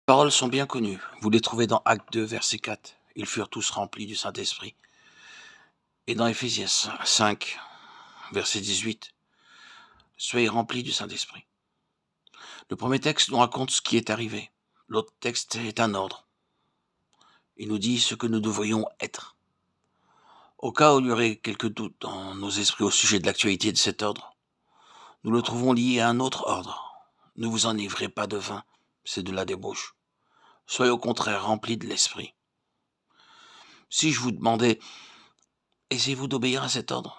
Paroles sont bien connues. Vous les trouvez dans Actes 2, verset 4. Ils furent tous remplis du Saint-Esprit. Et dans Éphésiens 5, verset 18. Soyez remplis du Saint-Esprit. Le premier texte nous raconte ce qui est arrivé. L'autre texte est un ordre. Il nous dit ce que nous devrions être. Au cas où il y aurait quelques doutes dans nos esprits au sujet de l'actualité de cet ordre, nous le trouvons lié à un autre ordre. Ne vous enivrez pas de vin, c'est de la débauche. Soyez au contraire remplis de l'Esprit. Si je vous demandais, essayez-vous d'obéir à cet ordre?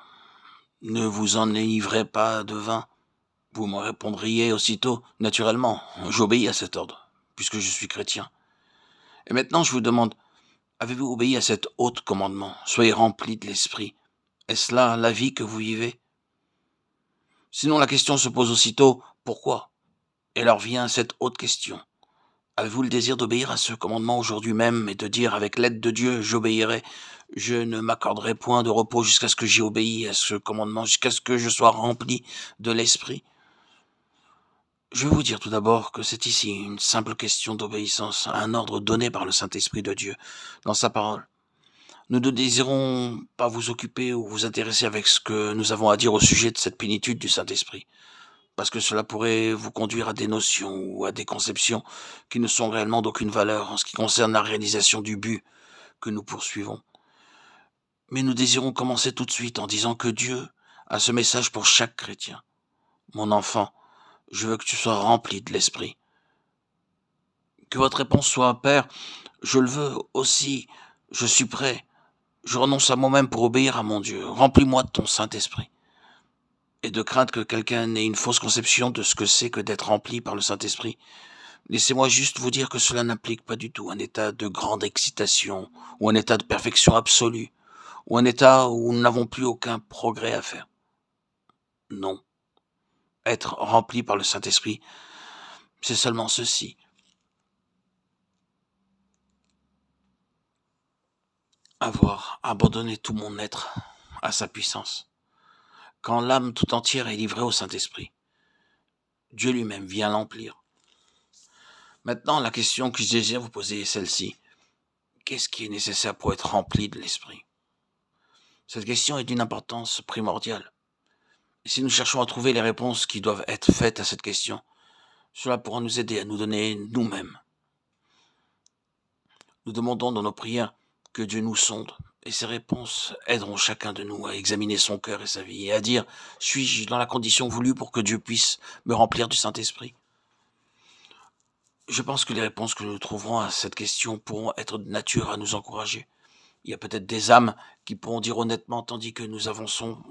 Ne vous enivrez pas de vin. Vous me répondriez aussitôt, naturellement, j'obéis à cet ordre, puisque je suis chrétien. Et maintenant je vous demande, avez-vous obéi à cet haut commandement? Soyez remplis de l'Esprit. Est-ce là la vie que vous vivez? Sinon la question se pose aussitôt, pourquoi? Et alors vient cette haute question. Avez-vous le désir d'obéir à ce commandement aujourd'hui même et de dire avec l'aide de Dieu, j'obéirai, je ne m'accorderai point de repos jusqu'à ce que j'y obéisse à ce commandement, jusqu'à ce que je sois rempli de l'Esprit? Je vais vous dire tout d'abord que c'est ici une simple question d'obéissance à un ordre donné par le Saint-Esprit de Dieu dans sa parole. Nous ne désirons pas vous occuper ou vous intéresser avec ce que nous avons à dire au sujet de cette plénitude du Saint-Esprit, parce que cela pourrait vous conduire à des notions ou à des conceptions qui ne sont réellement d'aucune valeur en ce qui concerne la réalisation du but que nous poursuivons. Mais nous désirons commencer tout de suite en disant que Dieu a ce message pour chaque chrétien. Mon enfant, je veux que tu sois rempli de l'Esprit. Que votre réponse soit, Père, je le veux aussi, je suis prêt, je renonce à moi-même pour obéir à mon Dieu, remplis-moi de ton Saint-Esprit. Et de crainte que quelqu'un n'ait une fausse conception de ce que c'est que d'être rempli par le Saint-Esprit, laissez-moi juste vous dire que cela n'implique pas du tout un état de grande excitation, ou un état de perfection absolue, ou un état où nous n'avons plus aucun progrès à faire. Non. Être rempli par le Saint-Esprit, c'est seulement ceci. Avoir abandonné tout mon être à sa puissance. Quand l'âme tout entière est livrée au Saint-Esprit, Dieu lui-même vient l'emplir. Maintenant, la question que je désire vous poser est celle-ci. Qu'est-ce qui est nécessaire pour être rempli de l'Esprit? Cette question est d'une importance primordiale. Et si nous cherchons à trouver les réponses qui doivent être faites à cette question, cela pourra nous aider à nous donner nous-mêmes. Nous demandons dans nos prières que Dieu nous sonde, et ces réponses aideront chacun de nous à examiner son cœur et sa vie, et à dire, suis-je dans la condition voulue pour que Dieu puisse me remplir du Saint-Esprit? Je pense que les réponses que nous trouverons à cette question pourront être de nature à nous encourager. Il y a peut-être des âmes qui pourront dire honnêtement, tandis que nous avançons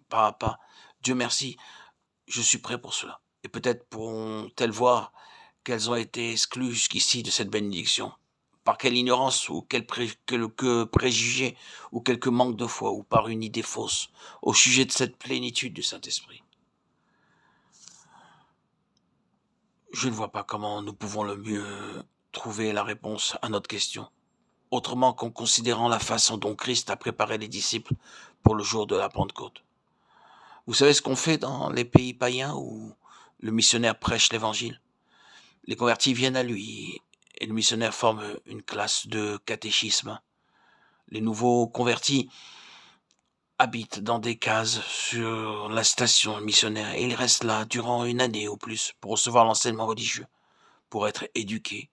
pas à pas, Dieu merci, je suis prêt pour cela. Et peut-être pourront-elles voir qu'elles ont été exclues jusqu'ici de cette bénédiction. Par quelle ignorance ou quelque préjugé ou quelque manque de foi ou par une idée fausse au sujet de cette plénitude du Saint-Esprit. Je ne vois pas comment nous pouvons le mieux trouver la réponse à notre question, autrement qu'en considérant la façon dont Christ a préparé les disciples pour le jour de la Pentecôte. Vous savez ce qu'on fait dans les pays païens où le missionnaire prêche l'évangile? Les convertis viennent à lui et le missionnaire forme une classe de catéchisme. Les nouveaux convertis habitent dans des cases sur la station missionnaire et ils restent là durant une année ou plus pour recevoir l'enseignement religieux, pour être éduqués,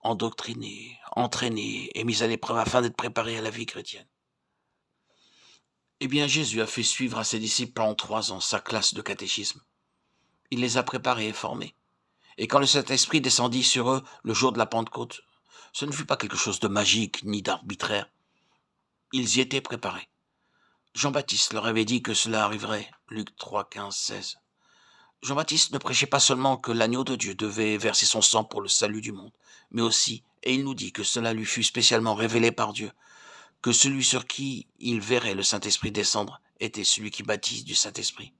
endoctrinés, entraînés et mis à l'épreuve afin d'être préparés à la vie chrétienne. Eh bien, Jésus a fait suivre à ses disciples pendant 3 ans sa classe de catéchisme. Il les a préparés et formés. Et quand le Saint-Esprit descendit sur eux le jour de la Pentecôte, ce ne fut pas quelque chose de magique ni d'arbitraire. Ils y étaient préparés. Jean-Baptiste leur avait dit que cela arriverait, Luc 3, 15, 16. Jean-Baptiste ne prêchait pas seulement que l'agneau de Dieu devait verser son sang pour le salut du monde, mais aussi, et il nous dit que cela lui fut spécialement révélé par Dieu, que celui sur qui il verrait le Saint-Esprit descendre était celui qui baptise du Saint-Esprit.